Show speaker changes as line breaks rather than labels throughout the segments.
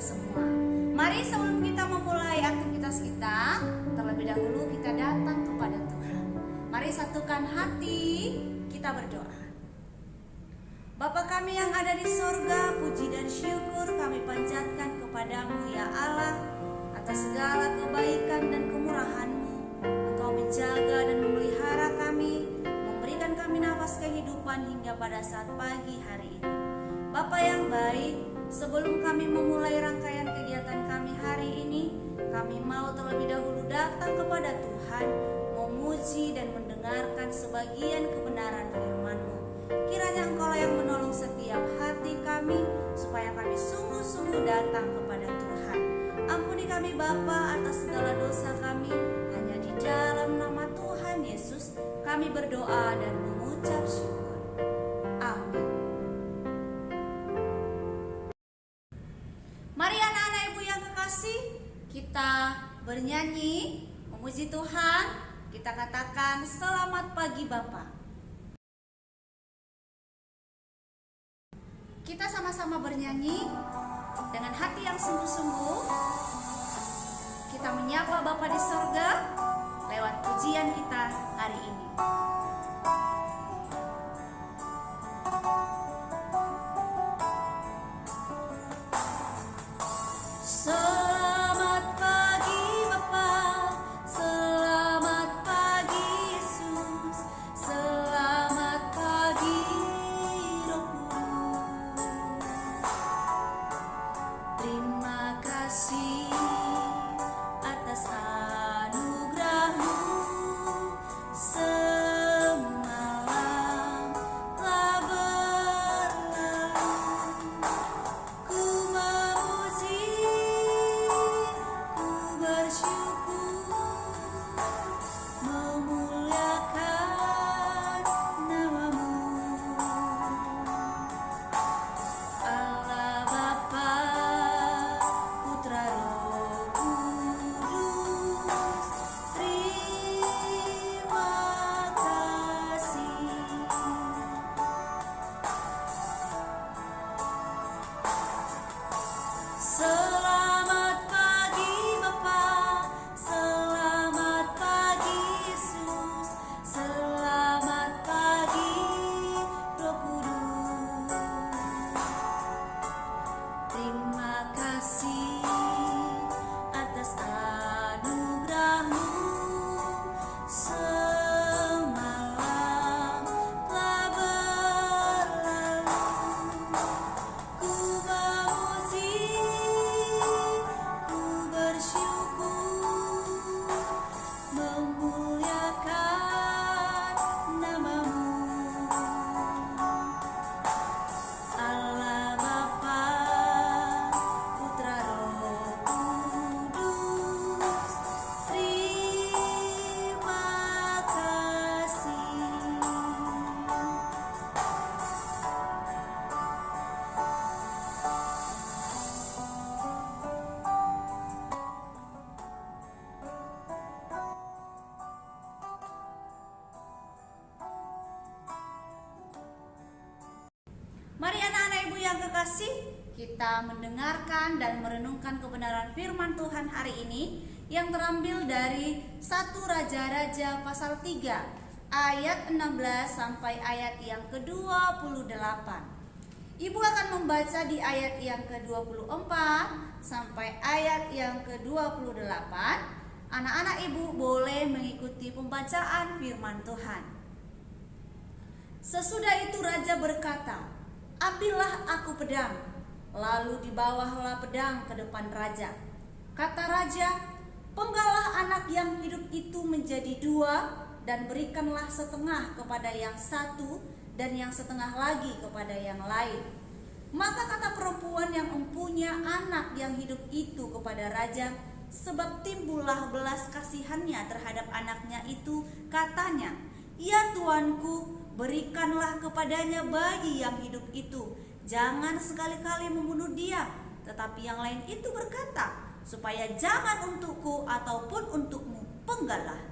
kita semua. Mari sebelum kita memulai aktivitas kita, terlebih dahulu kita datang kepada Tuhan. Mari satukan hati, kita berdoa. Bapa kami yang ada di sorga, puji dan syukur kami panjatkan kepadamu ya Allah, atas segala kebaikan dan kemurahan-Mu. Engkau menjaga dan memelihara kami, memberikan kami nafas kehidupan hingga pada saat pagi hari ini. Bapa yang baik, sebelum kami memulai rangkaian kegiatan kami hari ini, kami mau terlebih dahulu datang kepada Tuhan, memuji dan mendengarkan sebagian kebenaran firman-Mu. Kiranya Engkau yang menolong setiap hati kami, supaya kami sungguh-sungguh datang kepada Tuhan. Ampuni kami Bapa atas segala dosa kami. Hanya di dalam nama Tuhan Yesus kami berdoa dan mengucap syukur. Amin. Mari anak-anak ibu yang kekasih, kita bernyanyi memuji Tuhan. Kita katakan selamat pagi Bapa. Kita sama-sama bernyanyi dengan hati yang sungguh-sungguh. Kita menyapa Bapa di sorga lewat pujian kita hari ini. Selamat pagi Bapa, selamat pagi Yesus, selamat pagi Roh Kudus. Terima kasih atas anugerah-Mu, semalam telah berlalu. Ku memuji, ku bersyukur, memuliakan nama-Mu. Allah Bapa, Putra Roh Kudus, terima kasih. Selamat pagi Bapa, selamat pagi Yesus, selamat pagi Roh Kudus. Terima kasih atas anugerah-Mu, semalam telah berlalu. Ku memuji, ku bersyukur, memuliakan nama-Mu. Allah Bapa, Putra Roh Kudus, terima kasih. Mari anak-anak ibu yang kekasih, kita mendengarkan dan merenungkan kebenaran firman Tuhan hari ini yang terambil dari 1 Raja-Raja pasal 3 ayat 16 sampai ayat yang ke-28. Ibu akan membaca di ayat yang ke-24 sampai ayat yang ke-28. Anak-anak ibu boleh mengikuti pembacaan firman Tuhan. Sesudah itu raja berkata, "Ambillah aku pedang." Lalu dibawahlah pedang ke depan raja. Kata raja, "Penggalah anak yang hidup itu menjadi 2, dan berikanlah setengah kepada yang satu dan yang setengah lagi kepada yang lain." Maka kata perempuan yang mempunyai anak yang hidup itu kepada raja, sebab timbullah belas kasihannya terhadap anaknya itu, katanya, "Ya tuanku, berikanlah kepadanya bayi yang hidup itu. Jangan sekali-kali membunuh dia." Tetapi yang lain itu berkata, "Supaya jangan untukku ataupun untukmu penggalah."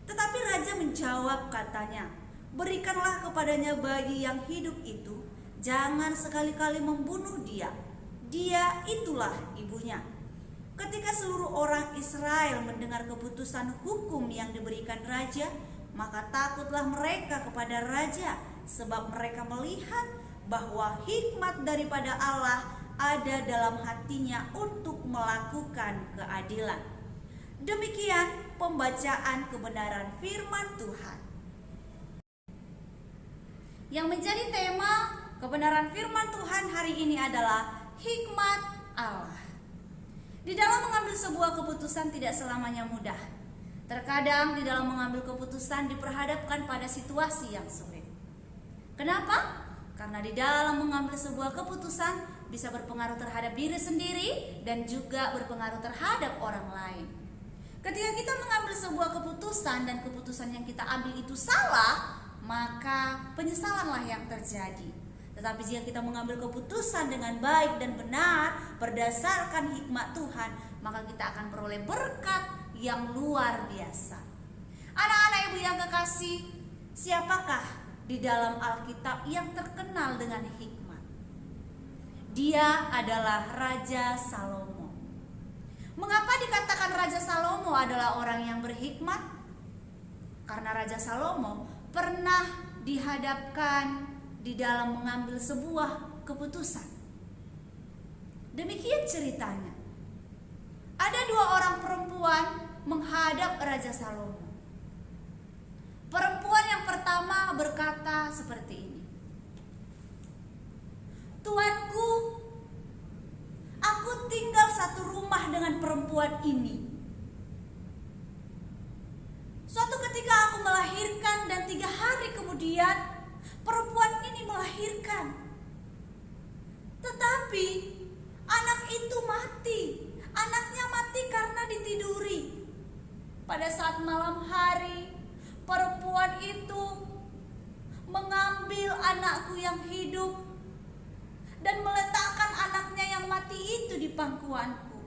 Tetapi raja menjawab katanya, "Berikanlah kepadanya bayi yang hidup itu. Jangan sekali-kali membunuh dia. dia itulah ibunya. Ketika seluruh orang Israel mendengar keputusan hukum yang diberikan raja, maka takutlah mereka kepada raja, sebab mereka melihat bahwa hikmat daripada Allah ada dalam hatinya untuk melakukan keadilan. Demikian pembacaan kebenaran firman Tuhan. Yang menjadi tema kebenaran firman Tuhan hari ini adalah hikmat Allah. Di dalam mengambil sebuah keputusan tidak selamanya mudah. Terkadang di dalam mengambil keputusan diperhadapkan pada situasi yang sulit. Kenapa? Karena di dalam mengambil sebuah keputusan bisa berpengaruh terhadap diri sendiri dan juga berpengaruh terhadap orang lain. Ketika kita mengambil sebuah keputusan dan keputusan yang kita ambil itu salah, maka penyesalanlah yang terjadi. Tetapi jika kita mengambil keputusan dengan baik dan benar berdasarkan hikmat Tuhan, maka kita akan peroleh berkat yang luar biasa. Anak-anak ibu yang kekasih, siapakah di dalam Alkitab yang terkenal dengan hikmat? Dia adalah Raja Salomo. Mengapa dikatakan Raja Salomo adalah orang yang berhikmat? Karena Raja Salomo pernah dihadapkan di dalam mengambil sebuah keputusan. Demikian ceritanya. Ada dua orang perempuan menghadap Raja Salomo. Perempuan yang pertama berkata seperti ini. Tuanku, aku tinggal satu rumah dengan perempuan ini. Suatu ketika aku melahirkan dan 3 hari kemudian perempuan ini melahirkan. Tetapi anak itu mati. Anaknya mati karena ditiduri. Pada saat malam hari, perempuan itu mengambil anakku yang hidup dan meletakkan anaknya yang mati itu di pangkuanku.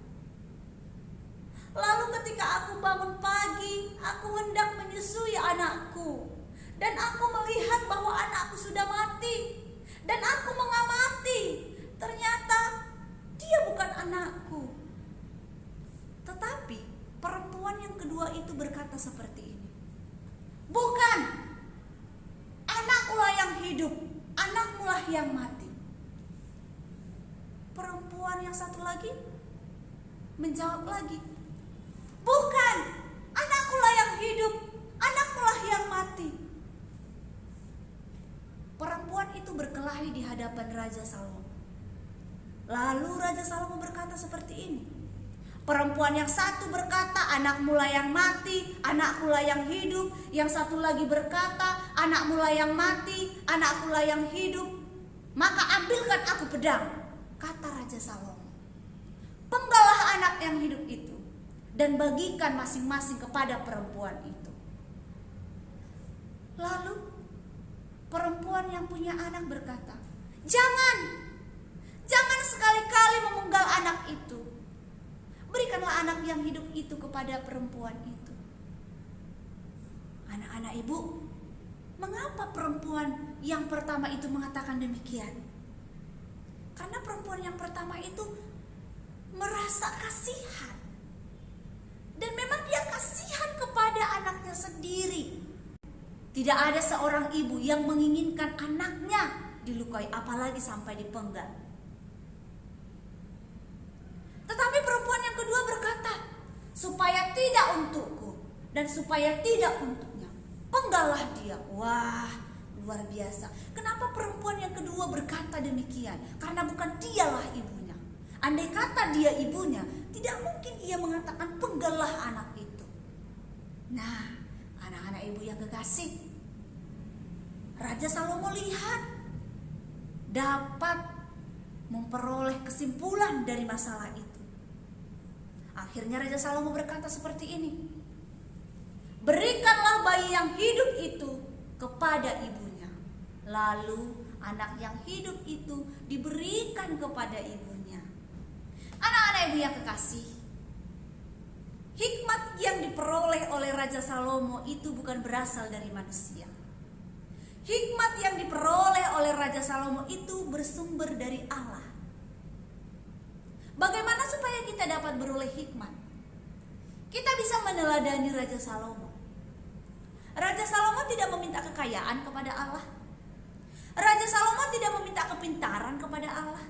Lalu ketika aku bangun pagi, aku hendak menyusui anakku. Dan aku melihat bahwa anakku sudah mati. Dan aku mengamati. Ternyata dia bukan anakku. Tetapi perempuan yang kedua itu berkata seperti ini. Bukan, anakmulah yang hidup, anakmulah yang mati. Perempuan yang satu lagi menjawab lagi. Bukan, anakkulah yang hidup, anakkulah yang mati. Perempuan itu berkelahi di hadapan Raja Salomo. Lalu Raja Salomo berkata seperti ini. Perempuan yang satu berkata, anakmulah yang mati, anakkulah yang hidup. Yang satu lagi berkata, anakmulah yang mati, anakkulah yang hidup. Maka ambilkan aku pedang, kata Raja Salomo. Penggalah anak yang hidup itu dan bagikan masing-masing kepada perempuan itu. Lalu perempuan yang punya anak berkata, jangan sekali-kali memenggal anak itu. Berikanlah anak yang hidup itu kepada perempuan itu. Anak-anak ibu, mengapa perempuan yang pertama itu mengatakan demikian? Karena perempuan yang pertama itu merasa kasihan. Dan memang dia kasihan kepada anaknya sendiri. Tidak ada seorang ibu yang menginginkan anaknya dilukai, apalagi sampai dipenggal. Tetapi perempuan yang kedua berkata, supaya tidak untukku dan supaya tidak untuknya, penggallah dia. Wah, luar biasa. Kenapa perempuan yang kedua berkata demikian? Karena bukan dialah ibunya. Andai kata dia ibunya, tidak mungkin ia mengatakan penggallah anak itu. Nah, anak-anak ibu yang kekasih, Raja Salomo lihat dapat memperoleh kesimpulan dari masalah itu. Akhirnya Raja Salomo berkata seperti ini. Berikanlah bayi yang hidup itu kepada ibunya. Lalu anak yang hidup itu diberikan kepada ibunya. Anak-anak ibu yang kekasih, hikmat yang diperoleh oleh Raja Salomo itu bukan berasal dari manusia. Hikmat yang diperoleh oleh Raja Salomo itu bersumber dari Allah. Bagaimana supaya kita dapat beroleh hikmat? Kita bisa meneladani Raja Salomo. Raja Salomo tidak meminta kekayaan kepada Allah. Raja Salomo tidak meminta kepintaran kepada Allah.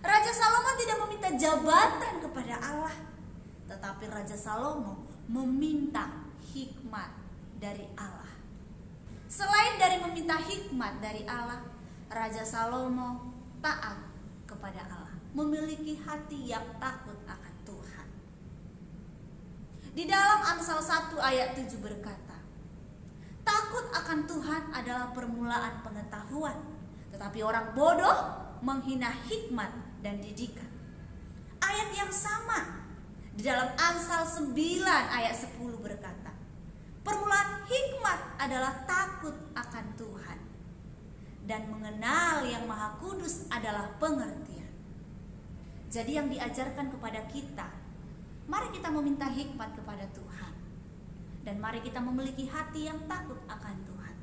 Raja Salomo tidak meminta jabatan kepada Allah. Tetapi Raja Salomo meminta hikmat dari Allah. Selain dari meminta hikmat dari Allah, Raja Salomo taat kepada Allah, memiliki hati yang takut akan Tuhan. Di dalam Amsal 1 ayat 7 berkata, takut akan Tuhan adalah permulaan pengetahuan, tetapi orang bodoh menghina hikmat dan didikan. Ayat yang sama di dalam Amsal 9 ayat 10 berkata, permulaan hikmat adalah takut akan Tuhan, dan mengenal yang Maha Kudus adalah pengertian. Jadi yang diajarkan kepada kita, mari kita meminta hikmat kepada Tuhan, dan mari kita memiliki hati yang takut akan Tuhan.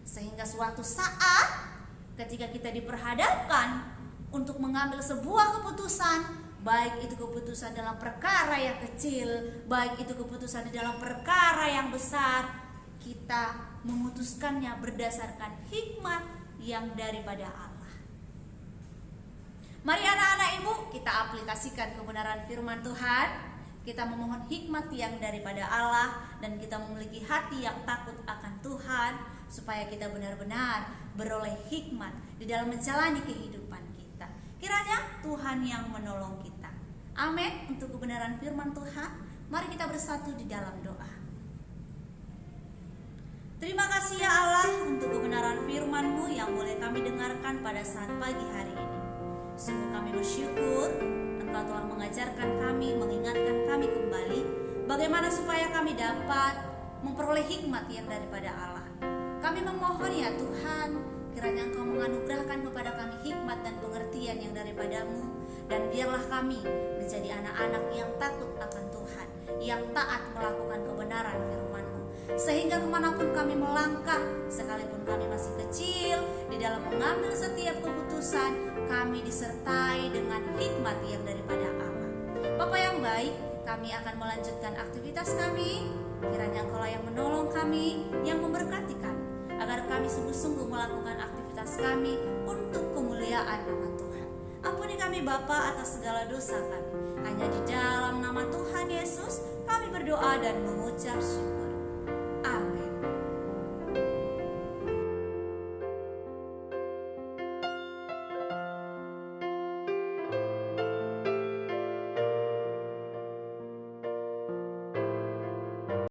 Sehingga suatu saat ketika kita diperhadapkan untuk mengambil sebuah keputusan, baik itu keputusan dalam perkara yang kecil, baik itu keputusan di dalam perkara yang besar, kita memutuskannya berdasarkan hikmat yang daripada Allah. Mari anak-anak ibu, kita aplikasikan kebenaran firman Tuhan. Kita memohon hikmat yang daripada Allah, dan kita memiliki hati yang takut akan Tuhan, supaya kita benar-benar beroleh hikmat di dalam menjalani kehidupan kita. Kiranya Tuhan yang menolong kita. Amin. Untuk kebenaran firman Tuhan, mari kita bersatu di dalam doa. Terima kasih ya Allah untuk kebenaran firman-Mu yang boleh kami dengarkan pada saat pagi hari ini. Sungguh kami bersyukur Engkau telah mengajarkan kami, mengingatkan kami kembali bagaimana supaya kami dapat memperoleh hikmat yang daripada Allah. Kami memohon ya Tuhan, kiranya Engkau menganugerahkan kepada kami hikmat dan pengertian yang daripada-Mu, dan biarlah kami menjadi anak-anak yang takut akan Tuhan, yang taat melakukan kebenaran firman-Mu, sehingga kemanapun kami melangkah, sekalipun kami masih kecil, di dalam mengambil setiap keputusan, kami disertai dengan hikmat yang daripada Allah. Bapa yang baik, kami akan melanjutkan aktivitas kami. Kiranya Engkau yang menolong kami, yang memberkati kami, agar kami sungguh-sungguh melakukan aktivitas kami untuk kemuliaan nama Tuhan. Ampuni kami Bapa atas segala dosa kami. Hanya di dalam nama Tuhan Yesus kami berdoa dan mengucap syukur.